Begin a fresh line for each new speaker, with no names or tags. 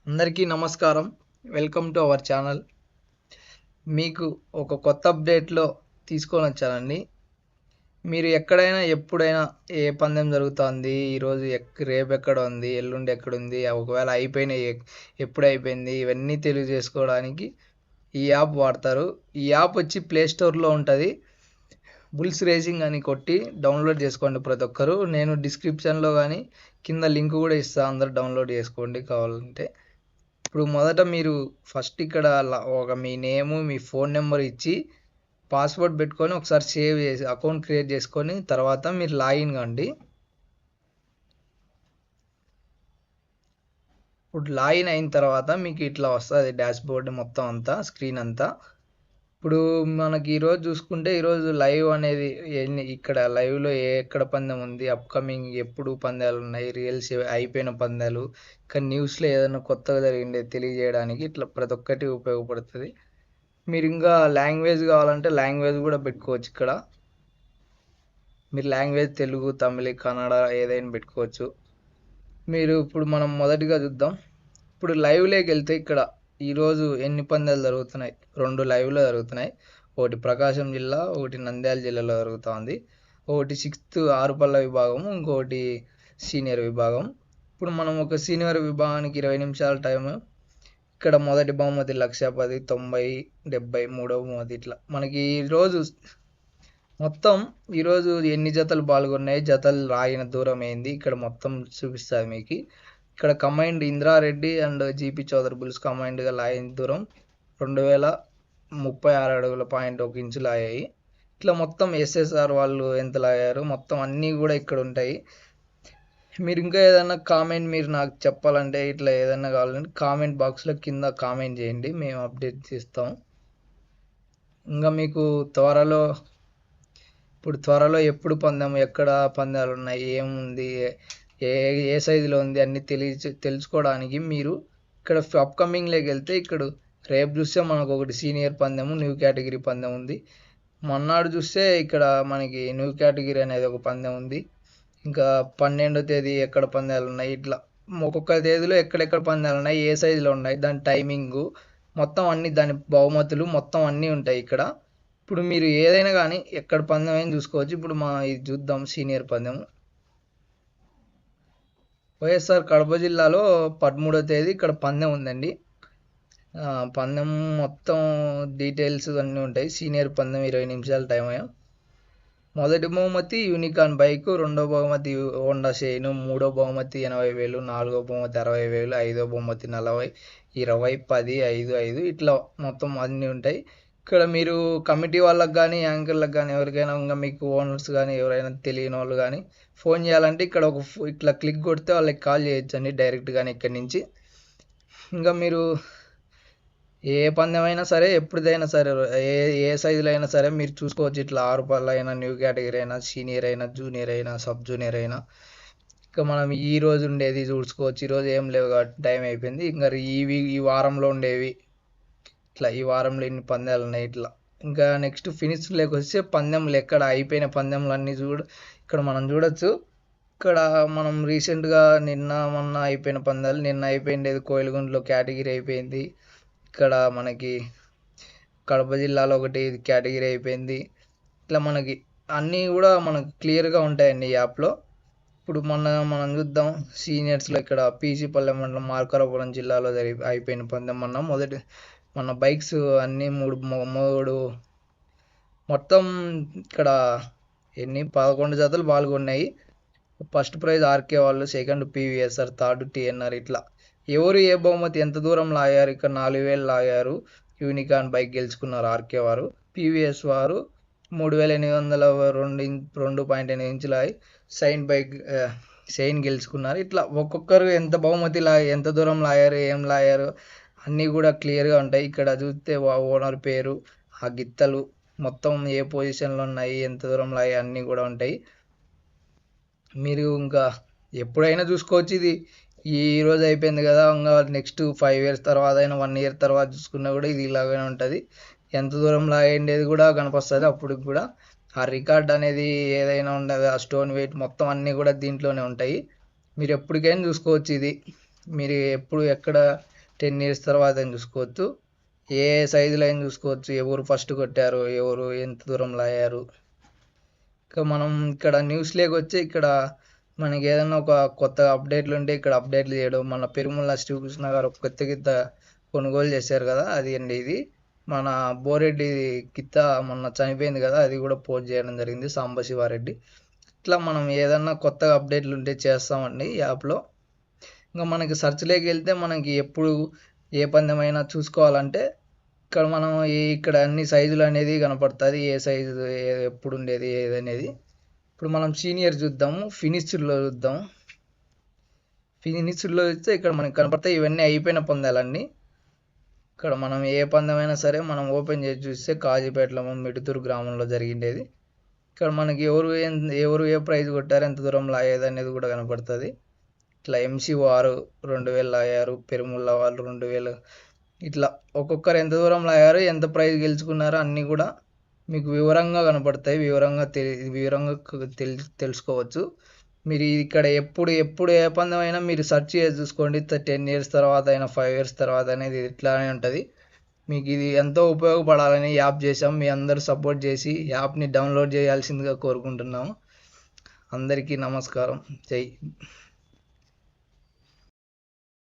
అందరికీ నమస్కారం. Welcome to our channel. మీకు ఒక కొత్త అప్డేట్లో తీసుకొని వచ్చానండి. మీరు ఎక్కడైనా ఎప్పుడైనా ఏ పందెం జరుగుతుంది, ఈరోజు రేపు ఎక్కడ ఉంది, ఎల్లుండి ఎక్కడుంది, ఒకవేళ అయిపోయినాయి ఎప్పుడు అయిపోయింది, ఇవన్నీ తెలియజేసుకోవడానికి ఈ యాప్ వాడతారు. ఈ యాప్ వచ్చి ప్లే స్టోర్లో ఉంటుంది. బుల్స్ రేసింగ్ అని కొట్టి డౌన్లోడ్ చేసుకోండి ప్రతి ఒక్కరు. నేను డిస్క్రిప్షన్లో కానీ కింద లింక్ కూడా ఇస్తాను, అందరు డౌన్లోడ్ చేసుకోండి కావాలంటే. ఇప్పుడు మొదట మీరు ఫస్ట్ ఇక్కడ మీ నేము, మీ ఫోన్ నెంబర్ ఇచ్చి పాస్వర్డ్ పెట్టుకొని ఒకసారి సేవ్ చేసి అకౌంట్ క్రియేట్ చేసుకొని తర్వాత మీరు లాగిన్ కండి. ఇప్పుడు లాగిన్ అయిన తర్వాత మీకు ఇట్లా వస్తుంది డాష్ బోర్డ్ మొత్తం అంతా, స్క్రీన్ అంతా. ఇప్పుడు మనకి ఈరోజు చూసుకుంటే ఈరోజు లైవ్ అనేది ఇక్కడ లైవ్లో ఎక్కడ పందెం ఉంది, అప్కమింగ్ ఎప్పుడు పందాలు ఉన్నాయి, రియల్స్ అయిపోయిన పందాలు, ఇక్కడ న్యూస్లో ఏదైనా కొత్తగా జరిగిందే తెలియజేయడానికి ఇట్లా ప్రతి ఒక్కటి ఉపయోగపడుతుంది. మీరు ఇంకా లాంగ్వేజ్ కావాలంటే లాంగ్వేజ్ కూడా పెట్టుకోవచ్చు. ఇక్కడ మీరు లాంగ్వేజ్ తెలుగు, తమిళ, కన్నడ ఏదైనా పెట్టుకోవచ్చు. మీరు ఇప్పుడు మనం మొదటిగా చూద్దాం. ఇప్పుడు లైవ్లోకి వెళ్తే ఇక్కడ ఈరోజు ఎన్ని పందాలు జరుగుతున్నాయి, 2 లైవ్లో జరుగుతున్నాయి. ఒకటి ప్రకాశం జిల్లా, ఒకటి నంద్యాల జిల్లాలో జరుగుతుంది. ఒకటి 6th ఆరుపల్ల విభాగం, ఇంకొకటి సీనియర్ విభాగం. ఇప్పుడు మనం ఒక సీనియర్ విభాగానికి 20 నిమిషాల టైం. ఇక్కడ మొదటి బహుమతి 1,10,000, 90, 70, మూడవ బహుమతి ఇట్లా మనకి ఈరోజు మొత్తం ఈరోజు ఎన్ని జతలు పాల్గొన్నాయి, జతలు రాగిన దూరం ఏంది ఇక్కడ మొత్తం చూపిస్తుంది మీకు. ఇక్కడ combined Indrareddy and GP Chowdary bulls కంబైండ్గా లాగిన దూరం 2036 అడుగుల పాయింట్ 1 ఇంచు లాగాయి. ఇట్లా మొత్తం ఎస్ఎస్ఆర్ వాళ్ళు ఎంత లాగారు మొత్తం అన్నీ కూడా ఇక్కడ ఉంటాయి. మీరు ఇంకా ఏదైనా కామెంట్ మీరు నాకు చెప్పాలంటే ఇట్లా ఏదైనా కావాలంటే కామెంట్ బాక్స్లో కింద కామెంట్ చేయండి, మేము అప్డేట్ చేస్తాం. ఇంకా మీకు త్వరలో ఎప్పుడు పందెం, ఎక్కడ పందాలు ఉన్నాయి, ఏముంది, ఏ ఏ సైజులో ఉంది అన్ని తెలుసుకోవడానికి మీరు ఇక్కడ అప్కమింగ్లోకి వెళ్తే ఇక్కడ రేపు చూస్తే మనకు ఒకటి సీనియర్ పందెము, న్యూ కేటగిరీ పందెం ఉంది. మొన్నాడు చూస్తే ఇక్కడ మనకి న్యూ కేటగిరీ అనేది ఒక పందెం ఉంది. ఇంకా 12వ తేదీ ఎక్కడ పందాలు ఉన్నాయి, ఇట్లా ఒక్కొక్క తేదీలో ఎక్కడెక్కడ పందాలు ఉన్నాయి, ఏ సైజులో ఉన్నాయి, దాని టైమింగు మొత్తం అన్ని, దాని బహుమతులు మొత్తం అన్నీ ఉంటాయి ఇక్కడ. ఇప్పుడు మీరు ఏదైనా కానీ ఎక్కడ పందెం అయినా చూసుకోవచ్చు. ఇప్పుడు ఇది చూద్దాం సీనియర్ పందెం. వైఎస్ఆర్ కడప జిల్లాలో 13వ తేదీ ఇక్కడ పందెం ఉందండి. పందెం మొత్తం డీటెయిల్స్ అన్నీ ఉంటాయి. సీనియర్ పందెం 20 నిమిషాల టైం. మొదటి బహుమతి యూనికాన్ బైక్, రెండో బహుమతి హోండా షైన్, మూడో బహుమతి 80,000, నాలుగో బహుమతి 60,000, ఐదో బహుమతి 40, 20, 10, 5, 5 ఇట్లా మొత్తం అన్నీ ఉంటాయి. ఇక్కడ మీరు కమిటీ వాళ్ళకి కానీ యాంకర్లకు కానీ ఎవరికైనా ఇంకా మీకు ఓనర్స్ కానీ ఎవరైనా తెలియని వాళ్ళు కానీ ఫోన్ చేయాలంటే ఇక్కడ ఇట్లా క్లిక్ కొడితే వాళ్ళకి కాల్ చేయొచ్చండి డైరెక్ట్గానే ఇక్కడి నుంచి. ఇంకా మీరు ఏ పందెమైనా సరే ఎప్పుడైనా సరే ఏ సైజులో అయినా సరే మీరు చూసుకోవచ్చు. ఇట్లా 6 పళ్ళు అయినా, న్యూ కేటగిరీ అయినా, సీనియర్ అయినా, జూనియర్ అయినా, సబ్ జూనియర్ అయినా. ఇంకా మనం ఈ రోజు ఉండేది చూసుకోవచ్చు. ఈరోజు ఏం లేవు కాబట్టి టైం అయిపోయింది. ఇంకా ఈ వారంలో ఉండేవి ఇట్లా, ఈ వారంలో ఇన్ని పందాలు ఉన్నాయి ఇట్లా. ఇంకా నెక్స్ట్ ఫినిష్ వస్తే పందెంలు ఎక్కడ అయిపోయిన పందెంలు అన్నీ ఇక్కడ మనం చూడొచ్చు. ఇక్కడ మనం రీసెంట్గా మొన్న అయిపోయిన పందాలు, నిన్న అయిపోయిండేది కోయిలగుంటలో కేటగిరీ అయిపోయింది. ఇక్కడ మనకి కడప జిల్లాలో ఒకటి కేటగిరీ అయిపోయింది. ఇట్లా మనకి అన్నీ కూడా మనకు క్లియర్గా ఉంటాయండి ఈ యాప్లో. ఇప్పుడు మనం చూద్దాం సీనియర్స్లో. ఇక్కడ పీసీపల్లె మండలం మార్కాపురం జిల్లాలో అయిపోయిన పందెం మన బైక్స్ అన్నీ మూడు మొత్తం ఇక్కడ 11 జతలు పాల్గొన్నాయి. ఫస్ట్ ప్రైజ్ ఆర్కే వాళ్ళు, సెకండ్ పీవీఎస్ఆర్, థర్డ్ టీఎన్ఆర్. ఇట్లా ఎవరు ఏ బహుమతి ఎంత దూరం లాగారు, ఇక్కడ 4,000 లాగారు. యూనికాన్ బైక్ గెలుచుకున్నారు ఆర్కే వారు. పీవీఎస్ వారు 3,802.8 ఇంచులు షైన్ గెలుచుకున్నారు. ఇట్లా ఒక్కొక్కరు ఎంత బహుమతి ఎంత దూరం లాగారు, ఏం లాగారు అన్నీ కూడా క్లియర్గా ఉంటాయి. ఇక్కడ చూస్తే ఓనర్ పేరు, ఆ గిత్తలు మొత్తం ఏ పొజిషన్లో ఉన్నాయి, ఎంత దూరం లాగాయి అన్నీ కూడా ఉంటాయి. మీరు ఇంకా ఎప్పుడైనా చూసుకోవచ్చు. ఇది ఈరోజు అయిపోయింది కదా, ఇంకా నెక్స్ట్ 5 years తర్వాత అయినా 1 year తర్వాత చూసుకున్నా కూడా ఇది ఇలాగనే ఉంటుంది. ఎంత దూరం లాగేది కూడా కనిపిస్తుంది. అప్పుడు కూడా ఆ రికార్డ్ అనేది ఏదైనా ఉండదు, ఆ స్టోన్ వెయిట్ మొత్తం అన్నీ కూడా దీంట్లోనే ఉంటాయి. మీరు ఎప్పటికైనా చూసుకోవచ్చు ఇది. మీరు ఎప్పుడు ఎక్కడ 10 ఇయర్స్ తర్వాత అయినా చూసుకోవచ్చు, ఏ సైజులో అయినా చూసుకోవచ్చు, ఎవరు ఫస్ట్ కొట్టారు, ఎవరు ఎంత దూరంలో అయ్యారు. ఇంకా మనం ఇక్కడ న్యూస్లోకి వచ్చి ఇక్కడ మనకి ఏదైనా ఒక కొత్త అప్డేట్లు ఉంటే ఇక్కడ అప్డేట్లు చేయడం. మన పెరుమల శ్రీకృష్ణ గారు ఒక కొత్త కొనుగోలు చేశారు కదా, అది అండి ఇది. మన బోరెడ్డి గిత్త మొన్న చనిపోయింది కదా, అది కూడా పోస్ట్ చేయడం జరిగింది, సాంబశివారెడ్డి. ఇట్లా మనం ఏదన్నా కొత్తగా అప్డేట్లు ఉంటే చేస్తామండి ఈ యాప్లో. ఇంకా మనకి సెర్చ్లోకి వెళ్తే మనకి ఎప్పుడు ఏ పందెమైనా చూసుకోవాలంటే ఇక్కడ మనం ఇక్కడ అన్ని సైజులు అనేది కనపడుతుంది, ఏ సైజు ఎప్పుడు ఉండేది ఏదనేది. ఇప్పుడు మనం సీనియర్ చూద్దాము, ఫినిష్డ్లో చూద్దాం. ఫినిష్డ్లో చూస్తే ఇక్కడ మనకి కనపడతాయి ఇవన్నీ అయిపోయిన పందాలన్నీ. ఇక్కడ మనం ఏ పందమైనా సరే మనం ఓపెన్ చేసి చూస్తే కాజీపేటలో మిడుతూరు గ్రామంలో జరిగిండేది. ఇక్కడ మనకి ఎవరు ఏ ప్రైజ్ కొట్టారు, ఎంత దూరంలో అయ్యేది అనేది కూడా కనపడుతుంది. ఇట్లా ఎంసీ వారు 2000 లాగారు, పెరుముళ్ళ వాళ్ళు 2000, ఇట్లా ఒక్కొక్కరు ఎంత దూరంలో అయ్యారు, ఎంత ప్రైజ్ గెలుచుకున్నారో అన్నీ కూడా మీకు వివరంగా కనపడతాయి. వివరంగా తెలుసుకోవచ్చు. మీరు ఇక్కడ ఎప్పుడు ఏ పందెం అయినా మీరు సెర్చ్ చేసి చూసుకోండి. 10 ఇయర్స్ తర్వాత అయినా 5 ఇయర్స్ తర్వాత అనేది ఇట్లానే ఉంటుంది. మీకు ఇది ఎంతో ఉపయోగపడాలని యాప్ చేసాం. మీ అందరూ సపోర్ట్ చేసి యాప్ని డౌన్లోడ్ చేయాల్సిందిగా కోరుకుంటున్నాము. అందరికీ నమస్కారం. జై